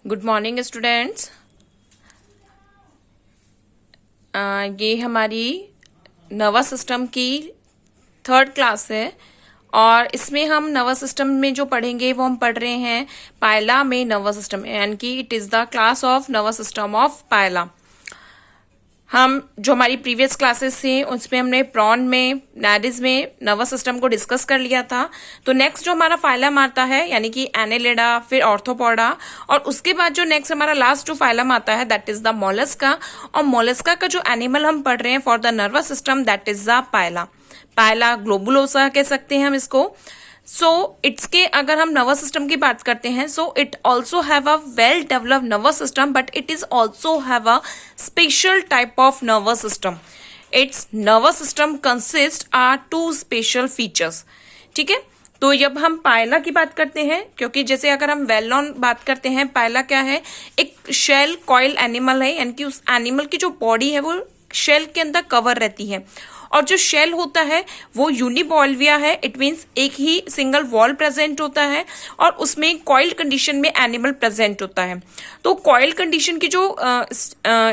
Good morning students. ये हमारी nervous system की थर्ड क्लास है और इसमें हम नर्वस सिस्टम में जो पढ़ेंगे वो हम पढ़ रहे हैं पायला में नर्वस सिस्टम, यानी कि it is the class of nervous system of Pila. हम जो हमारी प्रीवियस क्लासेस थी उसमें हमने प्रॉन में, नैरिज में नर्वस सिस्टम को डिस्कस कर लिया था। तो नेक्स्ट जो हमारा फाइलम आता है यानी कि एनेलिडा, फिर ऑर्थोपोडा, और उसके बाद जो नेक्स्ट हमारा लास्ट जो फाइलम आता है दैट इज द मोलस्का। और मोलस्का का जो एनिमल हम पढ़ रहे हैं for the nervous system that is the Pila. Pila ग्लोबुलोसा कह सकते हैं हम इसको। सो इट्स के अगर हम नर्वस सिस्टम की बात करते हैं, so it also have a well developed nervous system, but it is also have a special type of nervous system. Its nervous system consist are two special features. ठीक है, तो जब हम पायला की बात करते हैं, क्योंकि जैसे अगर हम वेल नॉन बात करते हैं, पायला क्या है, एक शेल कॉइल एनिमल है, यानी कि उस एनिमल की जो बॉडी है वो शेल के अंदर कवर रहती है। और जो शेल होता है वो यूनिवॉल्विया है, इट मीन्स एक ही सिंगल वॉल प्रेजेंट होता है और उसमें कॉइल कंडीशन में एनिमल प्रेजेंट होता है। तो कॉइल कंडीशन की जो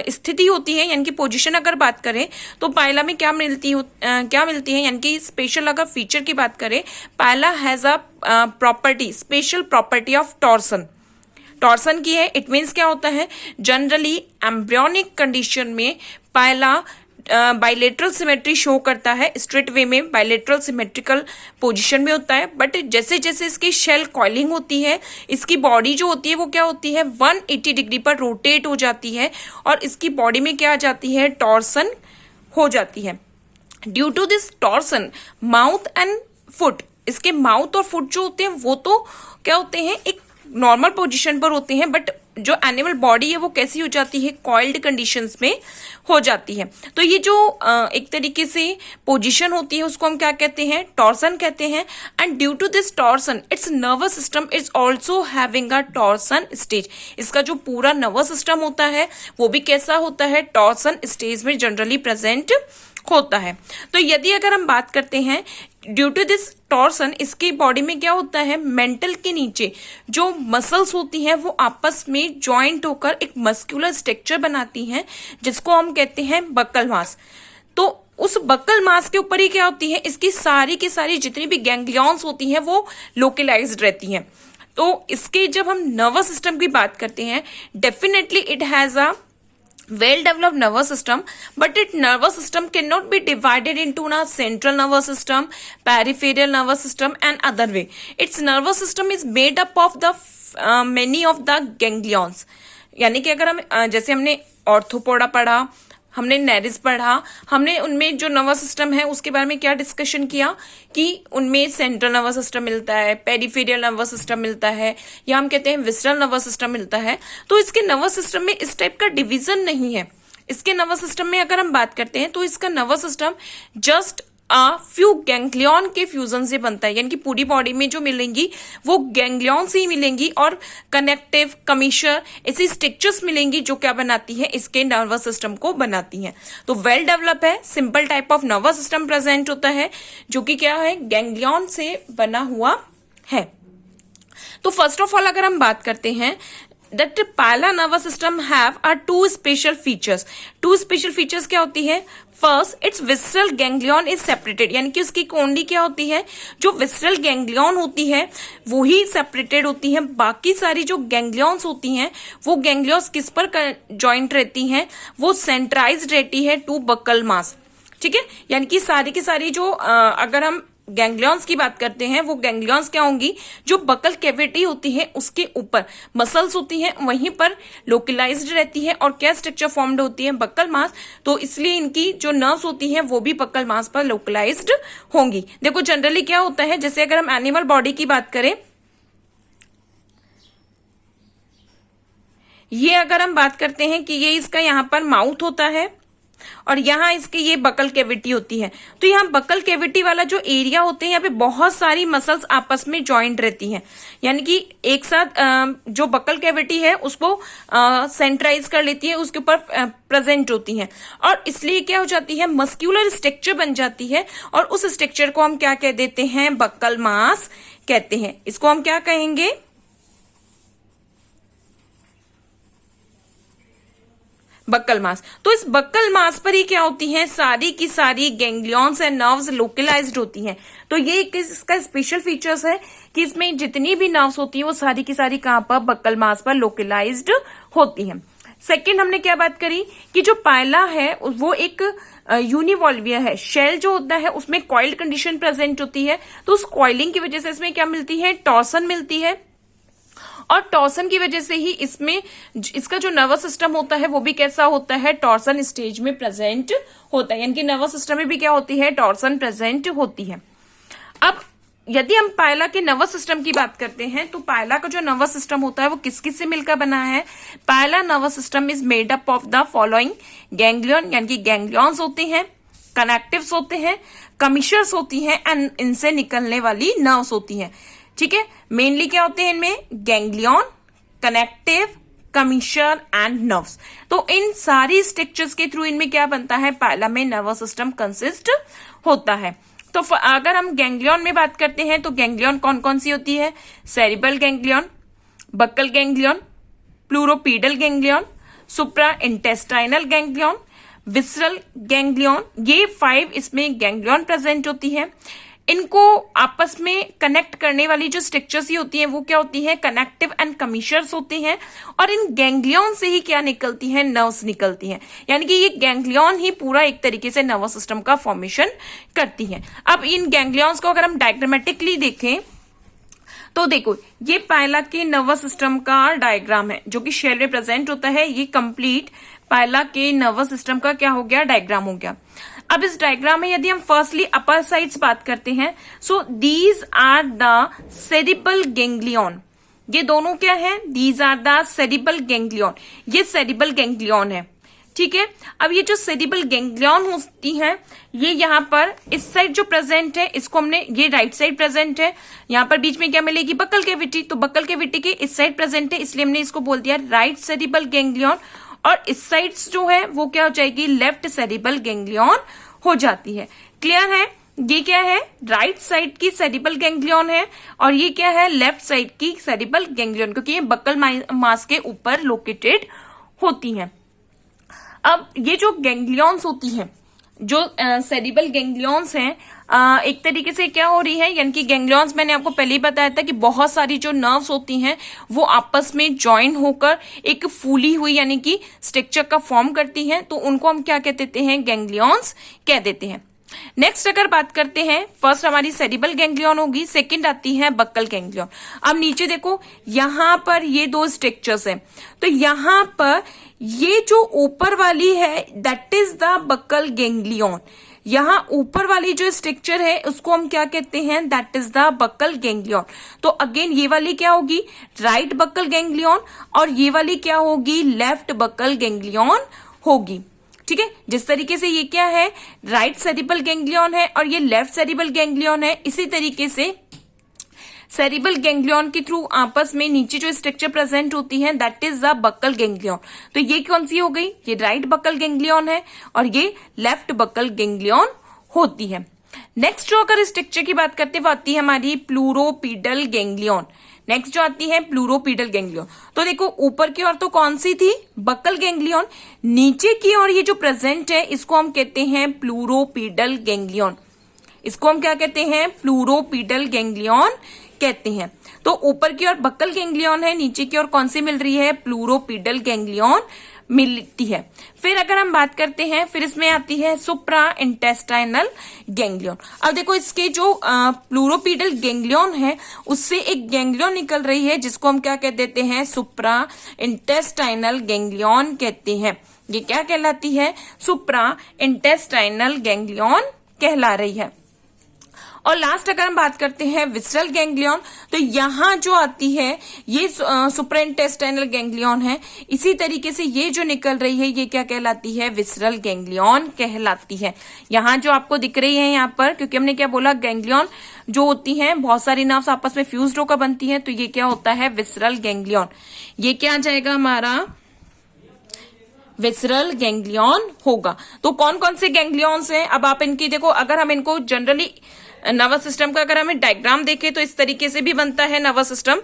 स्थिति होती है यानी कि पोजीशन अगर बात करें तो पायला में क्या मिलती है, यानी कि स्पेशल अगर फीचर की बात करें, Pila has a property, special property of torsion. Torsion की है, इट मीन्स क्या होता है, जनरली एम्ब्रियोनिक कंडीशन में पायला बाइलेटरल सिमेट्री शो करता है, स्ट्रेट वे में बाइलेटरल सिमेट्रिकल पोजीशन में होता है। बट जैसे जैसे इसकी शेल कॉइलिंग होती है, इसकी बॉडी जो होती है वो क्या होती है, 180 डिग्री पर रोटेट हो जाती है और इसकी बॉडी में क्या आ जाती है, टॉर्सन हो जाती है। Due to this torsion mouth and foot, इसके माउथ और फुट जो होते हैं वो तो क्या होते हैं, एक नॉर्मल पोजीशन पर होते हैं, बट जो एनिमल बॉडी है वो कैसी हो जाती है, कॉइल्ड कंडीशंस में हो जाती है। तो ये जो एक तरीके से पोजीशन होती है उसको हम क्या कहते हैं, टॉर्सन कहते हैं। And due to this torsion its nervous system is also having a torsion stage. इसका जो पूरा नर्वस सिस्टम होता है वो भी कैसा होता है, टॉर्सन स्टेज में जनरली प्रेजेंट होता है। तो यदि अगर हम बात करते हैं ड्यू टू दिस टॉर्सन, इसकी बॉडी में क्या होता है, मेंटल के नीचे जो मसल्स होती हैं वो आपस में ज्वाइंट होकर एक मस्कुलर स्ट्रक्चर बनाती हैं जिसको हम कहते हैं बक्कल मास। तो उस बक्कल मास के ऊपर ही क्या होती है, इसकी सारी की सारी जितनी भी गैंग्लियंस होती हैं वो लोकलाइज्ड रहती हैं। तो इसके जब हम नर्वस सिस्टम की बात करते हैं, definitely it has a well developed nervous system, but its nervous system cannot be divided into a central nervous system, peripheral nervous system and other way. Its nervous system is made up of the many of the ganglions। यानी कि अगर हम जैसे हमने arthropoda पढ़ा, हमने नैरिज पढ़ा, हमने उनमें जो नर्वस सिस्टम है उसके बारे में क्या डिस्कशन किया कि उनमें सेंट्रल नर्वस सिस्टम मिलता है, पेरिफेरियल नर्वस सिस्टम मिलता है, या हम कहते हैं विसरल नर्वस सिस्टम मिलता है। तो इसके नर्वस सिस्टम में इस टाइप का डिवीजन नहीं है। इसके नर्वस सिस्टम में अगर हम बात करते हैं तो इसका nervous system just few ganglion के फ्यूजन से बनता है, यानी कि पूरी बॉडी में जो मिलेंगी वो गैंग्लियन से ही मिलेंगी और कनेक्टिव, कमीशर ऐसी स्ट्रक्चर्स मिलेंगी जो क्या बनाती है, इसके नर्वस सिस्टम को बनाती हैं। तो वेल डेवलप है, simple type of nervous system present होता है जो कि क्या है, गैंग्लियन से बना हुआ है। तो फर्स्ट ऑफ ऑल अगर हम बात करते हैं that Pila nervous system have a two special features. Two special features क्या होती है, first its visceral ganglion is separated, यानी कि उसकी कोंडी क्या होती है, जो विसरल गैंग्लियन होती है वो ही सेपरेटेड होती है। बाकी सारी जो गैंग्लियंस होती हैं वो गैंग्लियंस किस पर जॉइंट रहती हैं, वो सेंट्राइज्ड रहती है टू बक्कल मास। ठीक है, यानी कि सारी की सारी जो अगर हम गैंग्लियंस की बात करते हैं वो गैंग्लियंस क्या होंगी, जो बकल कैविटी होती है उसके ऊपर मसल्स होती हैं वहीं पर लोकलाइज्ड रहती है और क्या स्ट्रक्चर फॉर्म्ड होती है, बक्कल मास। तो इसलिए इनकी जो नर्व्स होती हैं वो भी बक्कल मास पर लोकलाइज्ड होंगी। देखो जनरली क्या होता है, जैसे अगर हम एनिमल बॉडी की बात करें, ये अगर हम बात करते हैं कि ये इसका यहाँ पर माउथ होता है और यहाँ इसकी ये बकल कैविटी होती है। तो यहाँ बकल कैविटी वाला जो एरिया होते हैं यहाँ पे बहुत सारी मसल्स आपस में जॉइंट रहती हैं, यानी कि एक साथ जो बकल कैविटी है उसको सेंट्राइज कर लेती है, उसके ऊपर प्रेजेंट होती हैं और इसलिए क्या हो जाती है, मस्क्यूलर स्ट्रक्चर बन जाती है और उस स्ट्रक्चर को हम क्या कह देते हैं, बक्कल मास कहते हैं। इसको हम क्या कहेंगे, बक्कल मास। तो इस बक्कल मास पर ही क्या होती हैं, सारी की सारी गैंग्लियंस एंड नर्व्स लोकलाइज्ड होती हैं। तो ये इसका स्पेशल फीचर्स है कि इसमें जितनी भी नर्व्स होती हैं वो सारी की सारी कहां पर, बक्कल मास पर लोकलाइज्ड होती हैं। सेकेंड हमने क्या बात करी कि जो पायला है वो एक यूनिवॉल्विया है। शेल जो होता है उसमें कॉइल्ड कंडीशन प्रेजेंट होती है, तो उस कॉइलिंग की वजह से इसमें क्या मिलती है, टॉर्सन मिलती है, और टॉर्सन की वजह से ही इसमें इसका जो नर्वस सिस्टम होता है वो भी कैसा होता है, टॉर्सन स्टेज में प्रेजेंट होता है। यानी कि नर्वस सिस्टम में भी क्या होती है, टॉर्सन प्रेजेंट होती है। अब यदि हम पायला के नर्वस सिस्टम की बात करते हैं तो पायला का जो नर्वस सिस्टम होता है वो किस किस से मिलकर बना है। Pila nervous system is made up of the following ganglion, यानी कि गैंग्लियंस होते हैं, कनेक्टिव्स होते हैं, कमीशर्स होती हैं एंड इनसे निकलने वाली नर्व्स होती हैं। ठीक है, मेनली क्या होते हैं इनमें, गैंग्लियन, कनेक्टिव, कमीशर एंड नर्व्स। तो इन सारी स्ट्रक्चर्स के थ्रू इनमें क्या बनता है, पायला में नर्वस सिस्टम कंसिस्ट होता है। तो अगर हम गैंग्लियन में बात करते हैं तो गैंग्लियन कौन कौन सी होती है, cerebral ganglion, buccal ganglion, pleuropedal ganglion, supra intestinal ganglion, visceral ganglion, ये 5 इसमें गैंग्लियन प्रेजेंट होती है। इनको आपस में कनेक्ट करने वाली जो स्ट्रक्चर्स ही होती हैं वो क्या होती हैं, कनेक्टिव एंड कमीशर्स होते हैं, और इन गैंग्लियन से ही क्या निकलती हैं, नर्व्स निकलती हैं। यानी कि ये गैंग्लियन ही पूरा एक तरीके से नर्वस सिस्टम का फॉर्मेशन करती हैं। अब इन गैंग्लियंस को अगर हम डायग्रामेटिकली देखें तो देखो ये पायला के नर्वस सिस्टम का डायग्राम है जो कि शेल में प्रेजेंट होता है। ये कंप्लीट पायला के नर्वस सिस्टम का क्या हो गया, डायग्राम हो गया। अब इस डायग्राम में यदि हम फर्स्टली अपर साइड्स बात करते हैं, so these are the cerebral ganglion. ये दोनों क्या है, these are the cerebral ganglion, ये सेरिबल गैंग्लियन है। ठीक है, अब ये जो सेरिबल गैंग्लियन होती है ये यहाँ पर इस साइड जो प्रेजेंट है इसको हमने, ये राइट साइड प्रेजेंट है, यहाँ पर बीच में क्या मिलेगी, बक्कल कैविटी। तो बक्कल कैविटी के इस साइड प्रेजेंट है इसलिए हमने इसको बोल दिया राइट सेरिबल गैंग्लियन, और इस साइड जो है वो क्या हो जाएगी, लेफ्ट सेरिबल गैंग्लियन हो जाती है। क्लियर है, ये क्या है, राइट साइड की सेरिबल गैंग्लियन है और ये क्या है, लेफ्ट साइड की सेरिबल गैंग्लियन, क्योंकि ये बक्कल मास के ऊपर लोकेटेड होती हैं। अब ये जो गैंग्लियंस होती हैं, जो सेरिबल गैंग्लियंस हैं, एक तरीके से क्या हो रही है, यानी कि गैंग्लियंस मैंने आपको पहले ही बताया था कि बहुत सारी जो नर्व्स होती हैं वो आपस में ज्वाइन होकर एक फूली हुई यानी कि स्ट्रक्चर का फॉर्म करती हैं, तो उनको हम क्या कह देते हैं, गैंग्लियंस कह देते हैं। नेक्स्ट अगर बात करते हैं, फर्स्ट हमारी सेरिबल गैंग्लियन होगी, सेकंड आती है बक्कल गैंग्लियन। अब नीचे देखो यहां पर ये दो स्ट्रक्चर्स हैं, तो यहां पर ये जो ऊपर वाली है that is the buccal ganglion. यहां ऊपर वाली जो स्ट्रक्चर है उसको हम क्या कहते हैं, that is the buccal ganglion. तो अगेन ये वाली क्या होगी, राइट बक्कल गैंग्लियन, और ये वाली क्या होगी, लेफ्ट बक्कल गैंग्लियन होगी। ठीक है, जिस तरीके से ये क्या है, राइट सेरिबल गैंग्लियन है और ये लेफ्ट सेरिबल गैंग्लियन है, इसी तरीके से सेरिबल गैंग्लियन के थ्रू आपस में नीचे जो स्ट्रक्चर प्रेजेंट होती है that is the buccal ganglion. तो ये कौन सी हो गई, ये राइट बक्कल गैंग्लियन है और ये लेफ्ट बक्कल गैंग्लियन होती है। नेक्स्ट जो अगर स्ट्रक्चर की बात करते हैं वो आती है हमारी प्लूरोपीडल गैंग्लियन। नेक्स्ट जो आती है प्लूरोपीडल गैंग्लियन। तो देखो ऊपर की ओर तो कौन सी थी, बक्कल गैंग्लियन, नीचे की ओर ये जो प्रेजेंट है इसको हम कहते हैं प्लूरोपीडल गैंग्लियन। इसको हम क्या कहते हैं, प्लूरोपीडल गैंग्लियन कहते हैं। तो ऊपर की ओर बक्कल गैंग्लियन है, नीचे की ओर कौन सी मिल रही है, प्लूरोपीडल गैंग्लियन मिलती है। फिर अगर हम बात करते हैं, फिर इसमें आती है सुप्रा इंटेस्टाइनल गैंग्लियन। अब देखो इसके जो प्लूरोपीडल गैंग्लियन है उससे एक गैंग्लियन निकल रही है जिसको हम क्या कह देते हैं, सुप्रा इंटेस्टाइनल गैंग्लियन कहते हैं। ये क्या कहलाती है, सुप्रा इंटेस्टाइनल गैंग्लियन कहला रही है। और लास्ट अगर हम बात करते हैं विसरल गैंग्लियन, तो यहां जो आती है ये सुप्राइंटेस्टाइनल गैंग्लियन है। इसी तरीके से ये जो निकल रही है ये क्या कहलाती है, विसरल गैंग्लियन कहलाती है। यहां जो आपको दिख रही है यहाँ पर, क्योंकि हमने क्या बोला, गैंग्लियन जो होती हैं बहुत सारी नर्व्स आपस में फ्यूज्ड होकर बनती हैं, तो ये क्या होता है, विसरल गैंग्लियन। ये क्या आ जाएगा हमारा, विसरल गैंग्लियन होगा। तो कौन कौन से गैंग्लियंस हैं, अब आप इनकी देखो, अगर हम इनको जनरली नर्वस सिस्टम का अगर हमें डायग्राम देखें तो इस तरीके से भी बनता है नर्वस सिस्टम।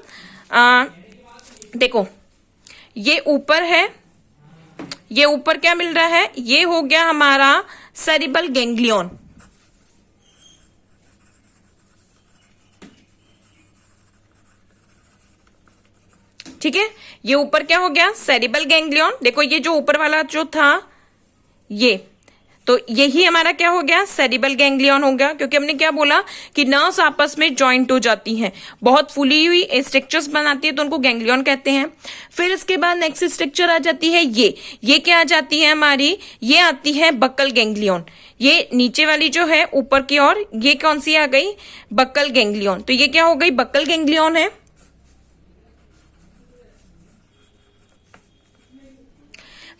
देखो ये ऊपर है, ये ऊपर क्या मिल रहा है, ये हो गया हमारा सेरिबल गैंग्लियन। ठीक है, ये ऊपर क्या हो गया, सेरिबल गैंग्लियन। देखो ये जो ऊपर वाला जो था ये, तो यही हमारा क्या हो गया, सेरिबल गैंग्लियन हो गया, क्योंकि हमने क्या बोला कि नर्व्स आपस में जॉइंट हो जाती हैं, बहुत फूली हुई स्ट्रक्चर्स बनाती है, तो उनको गैंग्लियन कहते हैं। फिर इसके बाद नेक्स्ट स्ट्रक्चर आ जाती है ये क्या आ जाती है हमारी, ये आती है बक्कल गैंग्लियन। ये नीचे वाली जो है ऊपर की ओर, ये कौन सी आ गई, बक्कल गैंग्लियन। तो ये क्या हो गई, बक्कल गैंग्लियन है।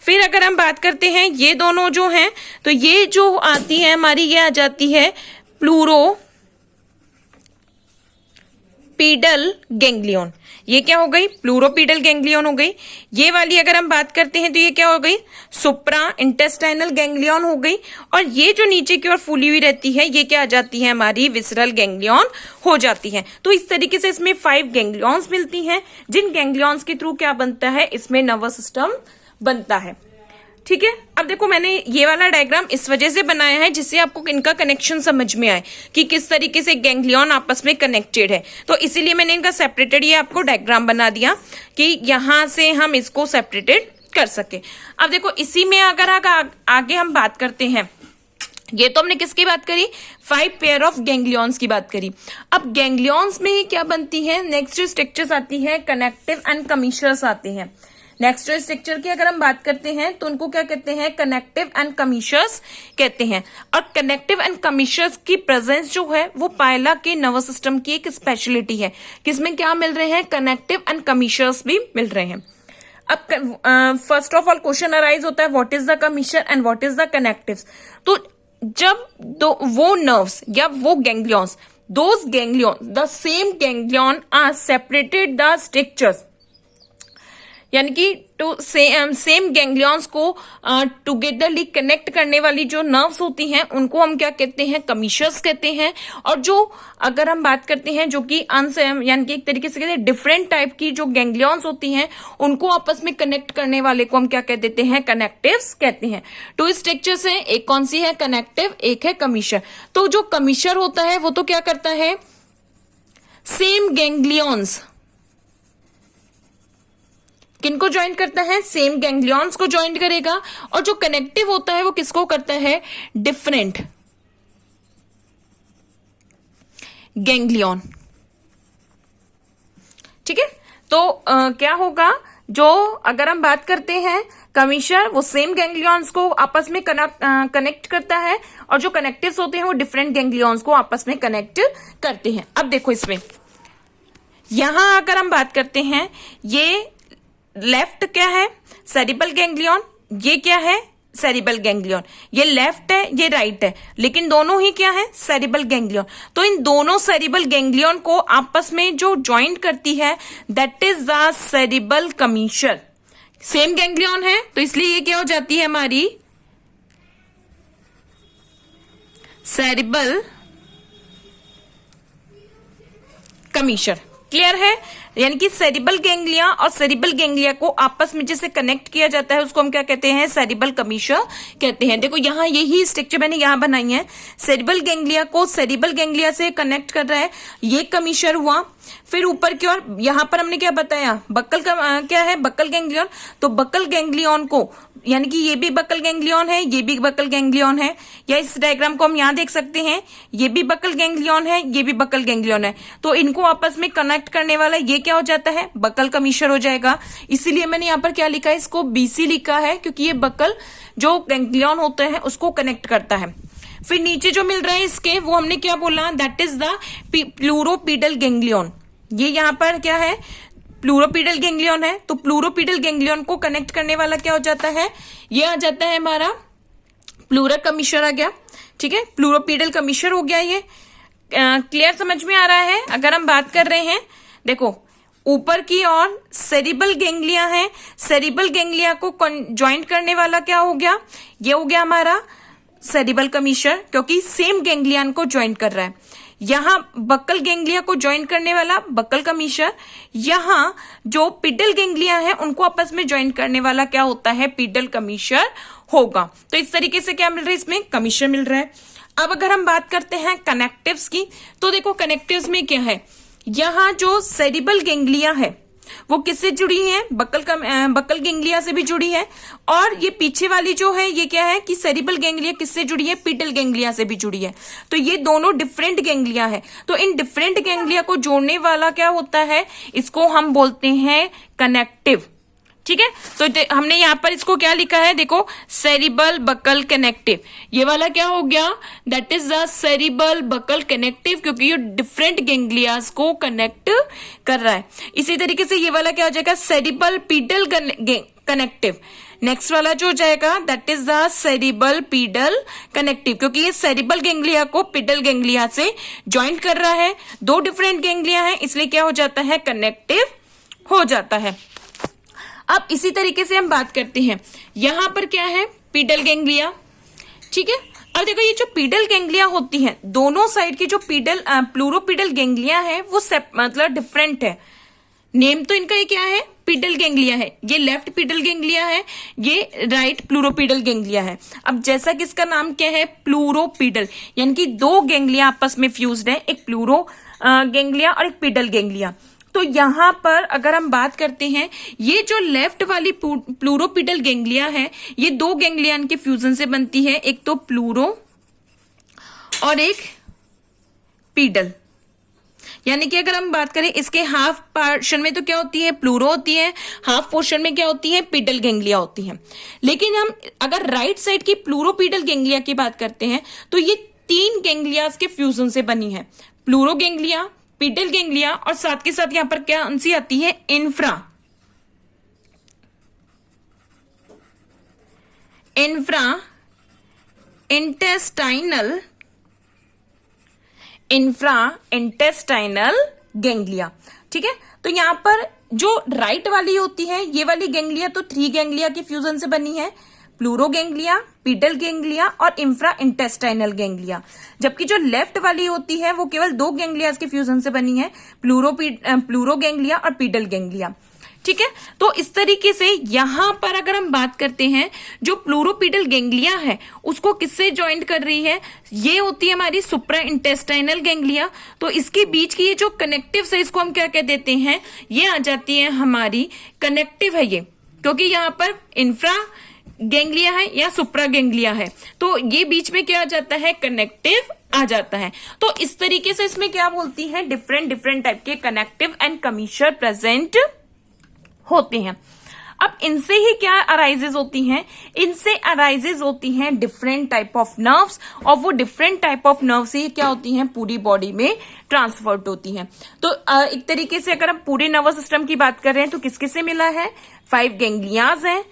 फिर अगर हम बात करते हैं ये दोनों जो हैं, तो ये जो आती है हमारी, ये आ जाती है प्लूरोपीडल गैंग्लियन। ये क्या हो गई, प्लूरोपीडल गैंग्लियन हो गई। ये वाली अगर हम बात करते हैं तो ये क्या हो गई, सुप्रा इंटेस्टाइनल गैंग्लियन हो गई। और ये जो नीचे की ओर फूली हुई रहती है, ये क्या आ जाती है हमारी, विसरल गैंग्लियन हो जाती है। तो इस तरीके से इसमें 5 गैंग्लियंस मिलती हैं, जिन गैंग्लियंस के थ्रू क्या बनता है, इसमें नर्वस सिस्टम बनता है। ठीक है, अब देखो मैंने ये वाला डायग्राम इस वजह से बनाया है जिससे आपको इनका कनेक्शन समझ में आए कि किस तरीके से गैंग्लियन आपस में कनेक्टेड है। तो इसीलिए मैंने इनका सेपरेटेड ये आपको डायग्राम बना दिया कि यहां से हम इसको सेपरेटेड कर सके। अब देखो इसी में अगर आगे हम बात करते हैं, ये तो हमने किसकी बात करी, 5 पेयर ऑफ गैंग्लियंस की बात करी। अब गैंग्लियंस में क्या बनती है, नेक्स्ट स्ट्रक्चर्स आती है, कनेक्टिव एंड कमीशर्स आते हैं। नेक्स्ट स्ट्रक्चर की अगर हम बात करते हैं तो उनको क्या कहते हैं, कनेक्टिव एंड कमीशर्स कहते हैं। और कनेक्टिव एंड कमीशर्स की प्रेजेंस जो है वो पायला के नर्वस सिस्टम की एक स्पेशलिटी है, किसमें क्या मिल रहे हैं, कनेक्टिव एंड कमीशर्स भी मिल रहे हैं। अब first of all question arise होता है, what is the commissure and what is the connective. तो जब वो नर्व्स या वो ganglions, those ganglion, the same ganglion are separated the structures, यानी कि टू सेम गैंग्लियंस को टुगेदरली कनेक्ट करने वाली जो नर्व्स होती हैं उनको हम क्या कहते हैं, कमीशर्स कहते हैं। और जो अगर हम बात करते हैं जो कि अनसेम, यानी कि एक तरीके से कहते हैं डिफरेंट टाइप की जो गैंग्लियंस होती हैं उनको आपस में कनेक्ट करने वाले को हम क्या कह देते हैं, कनेक्टिव्स कहते हैं। 2 स्ट्रक्चर्स हैं, एक कौन सी है, कनेक्टिव, एक है कमीशर। तो जो कमीशर होता है वो तो क्या करता है, सेम गैंग्लियंस किनको ज्वाइन करता है, सेम गैंग्लियंस को ज्वाइन करेगा। और जो कनेक्टिव होता है वो किसको करता है, डिफरेंट गैंग्लियन। ठीक है, तो क्या होगा, जो अगर हम बात करते हैं कमीशर, वो सेम गैंग्लियंस को आपस में कनेक्ट करता है, और जो कनेक्टिव्स होते हैं वो डिफरेंट गैंग्लियंस को आपस में कनेक्ट करते हैं। अब देखो इसमें यहां अगर हम बात करते हैं, ये लेफ्ट क्या है, सेरिबल गैंग्लियन, ये क्या है, सेरिबल गैंग्लियन। ये लेफ्ट है, ये राइट है, लेकिन दोनों ही क्या है, सेरिबल गैंग्लियन। तो इन दोनों सेरिबल गैंग्लियन को आपस में जो ज्वाइंट करती है, that is the cerebral commissure. Same ganglion है तो इसलिए ये क्या हो जाती है हमारी, सेरिबल कमीशर। क्लियर है, यानी कि सेरिबल गैंग्लिया और सेरिबल गैंग्लिया को आपस में जिसे कनेक्ट किया जाता है उसको हम क्या कहते हैं, सेरिबल कमीशर कहते हैं। देखो यहाँ यही स्ट्रक्चर मैंने यहाँ बनाई है, सेरिबल गैंग्लिया को सेरिबल गैंग्लिया से कनेक्ट कर रहा है, ये कमीशर हुआ। फिर ऊपर की ओर यहाँ पर हमने क्या बताया, बक्कल का क्या है, बक्कल गैंग्लियन। तो बक्कल गैंग्लियन को, यानी कि ये भी बक्कल गैंग्लियन है, ये भी बक्कल गैंग्लियन है, या इस डायग्राम को हम यहाँ देख सकते हैं, ये भी बक्कल गैंग्लियन है, ये भी बक्कल गैंग्लियन है। तो इनको आपस में कनेक्ट करने वाला ये क्या हो जाता है, बक्कल कमीशर हो जाएगा। इसीलिए मैंने यहाँ पर क्या लिखा है, इसको बीसी लिखा है, क्योंकि ये बक्कल जो गैंग्लियन होते हैं उसको कनेक्ट करता है। फिर नीचे जो मिल रहा है इसके, वो हमने क्या बोला, दैट इज द प्लूरोपीडल गैंग्लियन। ये यहाँ पर क्या है, प्लूरोपीडल गैंग्लियन है। तो प्लूरोपीडल गैंग्लियन को कनेक्ट करने वाला क्या हो जाता है, ये आ जाता है हमारा प्लूरल कमीशर आ गया। ठीक है, प्लूरोपीडल कमीशर हो गया। ये क्लियर समझ में आ रहा है। अगर हम बात कर रहे हैं, देखो ऊपर की ओर सेरिबल गैंग्लिया है, सेरिबल गैंग्लिया को ज्वाइंट करने वाला क्या हो गया, ये हो गया हमारा सेरिबल कमीशर, क्योंकि सेम गैंग्लियन को ज्वाइंट कर रहा है। यहाँ बक्कल गैंग्लिया को ज्वाइन करने वाला बक्कल कमीशर, यहाँ जो पीडल गैंग्लिया है उनको आपस में ज्वाइन करने वाला क्या होता है, पीडल कमीशर होगा। तो इस तरीके से क्या मिल रहा है, इसमें कमीशर मिल रहा है। अब अगर हम बात करते हैं कनेक्टिव्स की, तो देखो कनेक्टिव्स में क्या है, यहाँ जो सेरिबल गैंग्लिया है वो किससे जुड़ी है, बक्कल गैंग्लिया से भी जुड़ी है। और ये पीछे वाली जो है ये क्या है कि सेरिबल गैंग्लिया किससे जुड़ी है, पीडल गैंग्लिया से भी जुड़ी है। तो ये दोनों डिफरेंट गैंग्लिया है। तो इन डिफरेंट गैंग्लिया को जोड़ने वाला क्या होता है, इसको हम बोलते हैं कनेक्टिव। ठीक है, तो हमने यहां पर इसको क्या लिखा है, देखो सेरिबल बक्कल कनेक्टिव, ये वाला क्या हो गया, that is the cerebral buccal connective, क्योंकि ये डिफरेंट गैंग्लियास को कनेक्ट कर रहा है। इसी तरीके से ये वाला क्या हो जाएगा, सेरिबल पीडल कनेक्टिव। नेक्स्ट वाला जो हो जाएगा that is the cerebral pedal connective, क्योंकि ये सेरिबल गैंग्लिया को पीडल गैंग्लिया से ज्वाइंट कर रहा है। दो डिफरेंट गैंग्लिया है, इसलिए क्या हो जाता है, कनेक्टिव हो जाता है। अब इसी तरीके से हम बात करते हैं, यहां पर क्या है, पीडल गैंग्लिया। ठीक है, अब देखो ये जो पीडल गैंग्लिया होती है, दोनों साइड की जो प्लूरोपीडल गैंग्लिया है वो मतलब डिफरेंट है। नेम तो इनका ये क्या है, पीडल गैंग्लिया है। ये लेफ्ट पीडल गैंग्लिया है, ये राइट प्लूरोपीडल गैंग्लिया है। अब जैसा कि इसका नाम क्या है, प्लूरोपीडल, यानी कि दो गैंग्लिया आपस में फ्यूज्ड है, एक प्लूरो गैंग्लिया और एक पीडल गैंग्लिया। तो यहां पर अगर हम बात करते हैं, ये जो लेफ्ट वाली प्लूरोपीडल गैंग्लिया है ये दो गैंग्लियन के फ्यूजन से बनती है, एक तो प्लूरो और एक पीडल। यानी कि अगर हम बात करें इसके हाफ पोर्शन में तो क्या होती है, प्लूरो होती है, हाफ पोर्शन में क्या होती है, पीडल गैंग्लिया होती है। लेकिन हम अगर राइट साइड की प्लूरोपीडल गैंग्लिया की बात करते हैं तो ये तीन गैंग्लियास के फ्यूजन से बनी है, प्लूरो गैंग्लिया, पीडल गैंग्लिया और साथ के साथ यहां पर क्या सी आती है, इंफ्रा इंटेस्टाइनल गैंग्लिया। ठीक है, तो यहां पर जो राइट वाली होती है ये वाली गैंग्लिया तो थ्री गैंग्लिया के फ्यूजन से बनी है, प्लूरो गैंग्लिया, पीडल गैंग्लिया और इंफ्रा इंटेस्टाइनल गैंग्लिया। जबकि जो लेफ्ट वाली होती है वो केवल दो गैंग्लियास के फ्यूजन से बनी है, प्लूरो गैंग्लिया और पीडल गैंग्लिया। ठीक है, तो इस तरीके से यहां पर अगर हम बात करते हैं, जो प्लूरोपीडल गैंग्लिया है उसको किससे ज्वाइंट कर रही है, ये होती है हमारी सुप्रा इंटेस्टाइनल गैंग्लिया। तो इसके बीच की ये जो कनेक्टिव है इसको हम क्या कह देते हैं, ये आ जाती है हमारी कनेक्टिव है ये, क्योंकि यहां पर इंफ्रा गैंग्लिया है या सुप्रा गैंग्लिया है, तो ये बीच में क्या आ जाता है, कनेक्टिव आ जाता है। तो इस तरीके से इसमें क्या बोलती है, डिफरेंट टाइप के कनेक्टिव एंड कमीशर प्रेजेंट होते हैं। अब इनसे ही क्या अराइजेज होती हैं, इनसे अराइजेज होती हैं डिफरेंट टाइप ऑफ नर्व्स, और वो डिफरेंट टाइप ऑफ नर्व से ही क्या होती हैं, पूरी बॉडी में ट्रांसफर्ड होती हैं। तो एक तरीके से अगर हम पूरे नर्वस सिस्टम की बात कर रहे हैं तो किस किस से मिला है, 5 गैंग्लियाज हैं,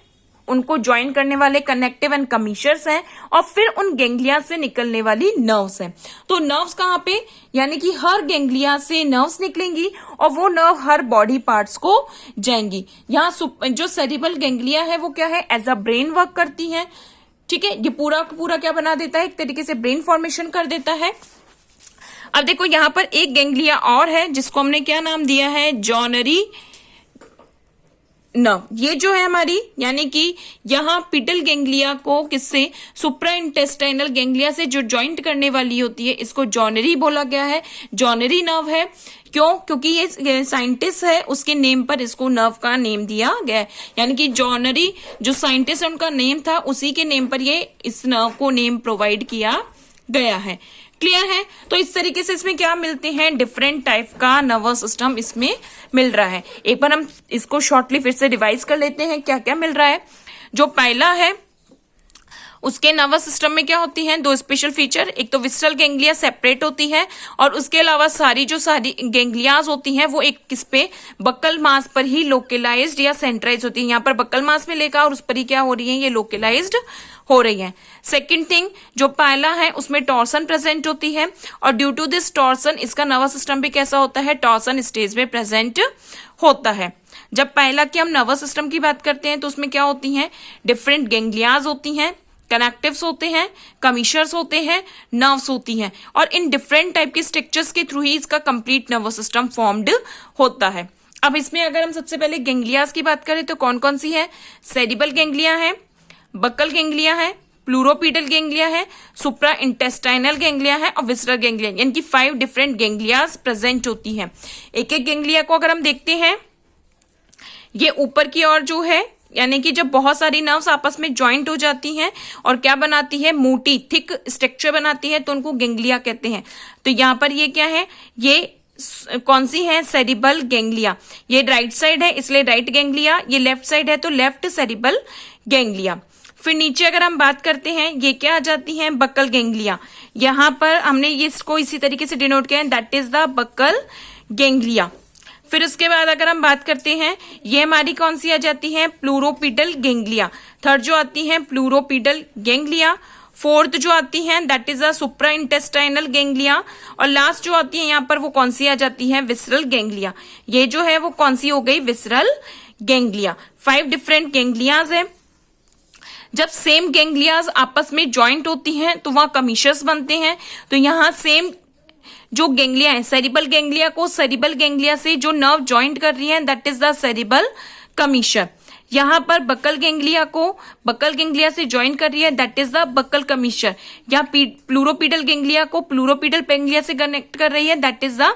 उनको ज्वाइन करने वाले कनेक्टिव एंड कमीशर्स हैं, और फिर उन गैंग्लिया से निकलने वाली नर्व्स हैं। तो नर्व्स कहाँ पे, यानी कि हर गैंग्लिया से नर्व्स निकलेंगी और वो नर्व हर बॉडी पार्ट्स को जाएंगी। यहाँ जो सेरिबल गैंग्लिया है वो क्या है, एज अ ब्रेन वर्क करती है। ठीक है, ये पूरा पूरा क्या बना देता है, एक तरीके से ब्रेन फॉर्मेशन कर देता है। अब देखो यहाँ पर एक गैंग्लिया और है जिसको हमने क्या नाम दिया है, जॉनरी नर्व। ये जो है हमारी, यानी कि यहाँ पीडल गैंग्लिया को किससे, सुप्रा इंटेस्टाइनल गैंग्लिया से जो ज्वाइंट करने वाली होती है इसको जॉनरी बोला गया है, जॉनरी नर्व है। क्यों, क्योंकि ये साइंटिस्ट है उसके नेम पर इसको नर्व का नेम दिया गया है, यानी कि जॉनरी जो साइंटिस्ट है उनका नेम था, उसी के नेम पर ये इस नर्व को नेम प्रोवाइड किया गया है। क्लियर है, तो इस तरीके से इसमें क्या मिलते हैं, डिफरेंट टाइप का नर्वस सिस्टम इसमें मिल रहा है। एक बार हम इसको शॉर्टली फिर से रिवाइज कर लेते हैं क्या क्या मिल रहा है। जो पहला है उसके नर्वस सिस्टम में क्या होती हैं, दो स्पेशल फीचर, एक तो विस्टल गैंग्लिया सेपरेट होती है, और उसके अलावा सारी गैंग्लियाज होती हैं वो एक किस पे, बक्कल मास पर ही लोकलाइज्ड या सेंट्राइज होती है। यहाँ पर बक्कल मास में लेकर और उस पर ही क्या हो रही है, ये लोकलाइज्ड हो रही है। सेकेंड थिंग, जो पहला है उसमें टॉर्सन प्रेजेंट होती है, और ड्यू टू दिस टॉर्सन इसका नर्वस सिस्टम भी कैसा होता है, टॉर्सन स्टेज में प्रेजेंट होता है। जब पहला की हम नर्वस सिस्टम की बात करते हैं तो उसमें क्या होती हैं, डिफरेंट गैंग्लियाज होती हैं, कनेक्टिव्स होते हैं, कमीशर्स होते हैं, नर्व्स होती हैं, और इन डिफरेंट टाइप के स्ट्रक्चर्स के थ्रू ही इसका कंप्लीट नर्वस सिस्टम फॉर्म्ड होता है। अब इसमें अगर हम सबसे पहले गैंग्लियाज की बात करें तो कौन कौन सी है? सेरिबल गैंग्लिया है, बक्कल गैंग्लिया है, प्लूरोपीडल गैंग्लिया है, सुप्रा इंटेस्टाइनल गैंग्लिया है और विसरल गैंग्लिया, यानी कि 5 डिफरेंट गैंग्लियाज प्रेजेंट होती हैं। एक एक गैंग्लिया को अगर हम देखते हैं, ये ऊपर की ओर जो है, यानी कि जब बहुत सारी नर्व्स आपस में ज्वाइंट हो जाती हैं और क्या बनाती है, मोटी थिक स्ट्रक्चर बनाती है, तो उनको गैंग्लिया कहते हैं। तो यहाँ पर ये क्या है, ये कौन सी है? Cerebral ganglia. ये राइट साइड है इसलिए राइट गैंग्लिया, ये लेफ्ट साइड है तो लेफ्ट सेरिबल गैंग्लिया। फिर नीचे अगर हम बात करते हैं, ये क्या आ जाती है? Buccal ganglia. यहाँ पर हमने इसको इसी तरीके से डिनोट किया है, that is the buccal ganglia. फिर उसके बाद अगर हम बात करते हैं, ये हमारी कौन सी आ जाती है? प्लूरोपीडल गैंग्लिया। थर्ड जो आती है प्लूरोपीडल गैंग्लिया। फोर्थ जो आती है that is a supra intestinal ganglia. और लास्ट जो आती है यहाँ पर वो कौन सी आ जाती है? Visceral ganglia. ये जो है वो कौन सी हो गई? Visceral ganglia. 5 डिफरेंट गैंग्लियाज है। जब सेम गैंग्लियाज आपस में ज्वाइंट होती हैं तो वहां कमीशर्स बनते हैं। तो यहाँ सेम जो गैंग्लिया है, सेरिबल गैंग्लिया को सेरिबल गैंग्लिया से जो नर्व ज्वाइंट कर रही है दैट इज द सेरिबल कमीशर। यहाँ पर बक्कल गैंग्लिया को बक्कल गैंग्लिया से ज्वाइन कर रही है दैट इज द बक्कल कमीशर। यहाँ प्लूरोपीडल गैंग्लिया को प्लूरोपीडल गैंग्लिया से कनेक्ट कर रही है दैट इज द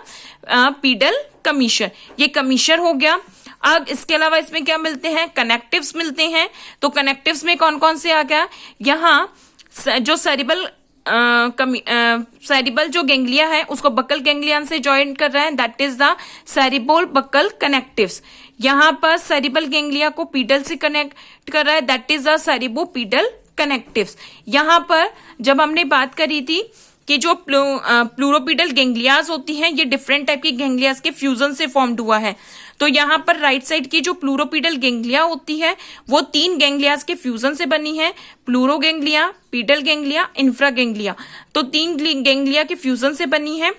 पीडल कमीशर। ये कमीशर हो गया। अब इसके अलावा इसमें क्या मिलते हैं? कनेक्टिव्स मिलते हैं। तो कनेक्टिव्स में कौन कौन से आ गया? यहाँ जो सेरिबल सेरिबल जो गैंग्लिया है उसको बक्कल गैंग्लियन से ज्वाइन कर रहा है that is the cerebro buccal connectives. यहाँ पर सेरिबल गैंग्लिया को पीडल से कनेक्ट कर रहा है that is the cerebropedal connectives. यहाँ पर जब हमने बात करी थी कि जो प्लूरोपीडल गैंग्लियाज होती हैं ये डिफरेंट टाइप की गैंग्लियाज के फ्यूजन से फॉर्म्ड हुआ है। तो यहाँ पर राइट साइड की जो प्लूरोपीडल गैंग्लिया होती है वो 3 गैंग्लियाज के फ्यूजन से बनी है, pleuro ganglia, pedal ganglia, infra ganglia. तो 3 गैंग्लिया के फ्यूजन से बनी है।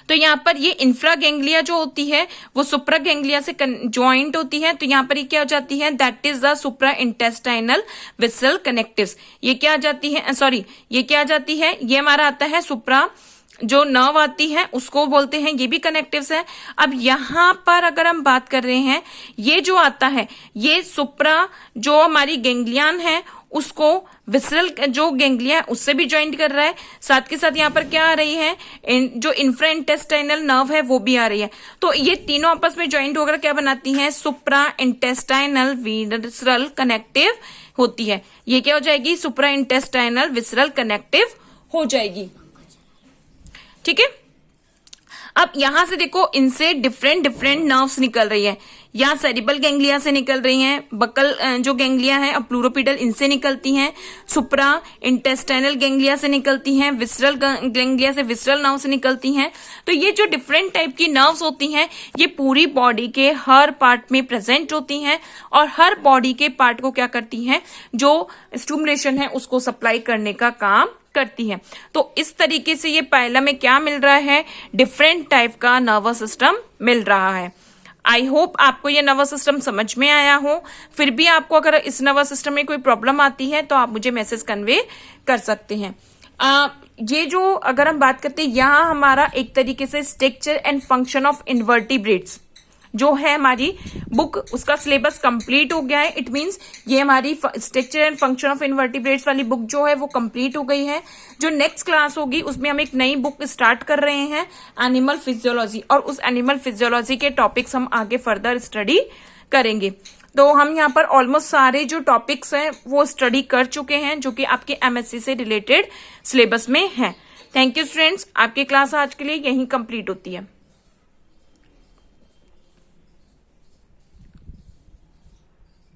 तो यहाँ पर ये इंफ्रा गैंग्लिया जो होती है वो सुप्रा गैंग्लिया से ज्वाइंट होती है। तो यहाँ पर ये क्या हो जाती है? That is the supra intestinal visceral connectives. ये क्या आ जाती है? ये क्या आ जाती है? ये हमारा आता है सुप्रा जो नर्व आती है उसको बोलते हैं, ये भी कनेक्टिव्स है। अब यहाँ पर अगर हम बात कर रहे हैं, ये जो आता है ये सुप्रा जो हमारी गैंग्लियन है उसको विसरल जो गैंग्लिया है उससे भी ज्वाइंट कर रहा है। साथ के साथ यहाँ पर क्या आ रही है? जो इंफ्रा इंटेस्टाइनल नर्व है वो भी आ रही है। तो ये तीनों आपस में ज्वाइंट होकर क्या बनाती है? सुप्रा इंटेस्टाइनल विसरल कनेक्टिव होती है। ये क्या हो जाएगी? सुप्रा इंटेस्टाइनल विसरल कनेक्टिव हो जाएगी। ठीक है। अब यहां से देखो, इनसे डिफरेंट नर्व्स निकल रही है। यहाँ सेरिबल गैंग्लिया से निकल रही हैं, बक्कल जो गैंग्लिया है और प्लूरोपीडल इनसे निकलती हैं, सुप्रा इंटेस्टाइनल गैंग्लिया से निकलती हैं, विसरल गैंग्लिया से विसरल नर्व से निकलती हैं। तो ये जो डिफरेंट टाइप की नर्व्स होती हैं ये पूरी बॉडी के हर पार्ट में प्रेजेंट होती हैं और हर बॉडी के पार्ट को क्या करती हैं? जो स्टिमुलेशन है उसको सप्लाई करने का काम करती है। तो इस तरीके से ये पाइला में क्या मिल रहा है? डिफरेंट टाइप का नर्वस सिस्टम मिल रहा है। आई होप आपको ये नर्वस सिस्टम समझ में आया हो। फिर भी आपको अगर इस नर्वस सिस्टम में कोई प्रॉब्लम आती है तो आप मुझे मैसेज कन्वे कर सकते हैं। ये जो अगर हम बात करते हैं, यहाँ हमारा एक तरीके से structure and function of invertebrates जो है हमारी बुक, उसका सिलेबस कंप्लीट हो गया है। इट मींस ये हमारी structure and function of invertebrates वाली बुक जो है वो कंप्लीट हो गई है। जो नेक्स्ट क्लास होगी उसमें हम एक नई बुक स्टार्ट कर रहे हैं, एनिमल फिजियोलॉजी, और उस एनिमल फिजियोलॉजी के टॉपिक्स हम आगे फर्दर स्टडी करेंगे। तो हम यहाँ पर ऑलमोस्ट सारे जो टॉपिक्स हैं वो स्टडी कर चुके हैं जो कि आपके एमएससी से रिलेटेड सिलेबस में है। थैंक यू स्टूडेंट्स, आपकी क्लास आज के लिए यहीं कंप्लीट होती है।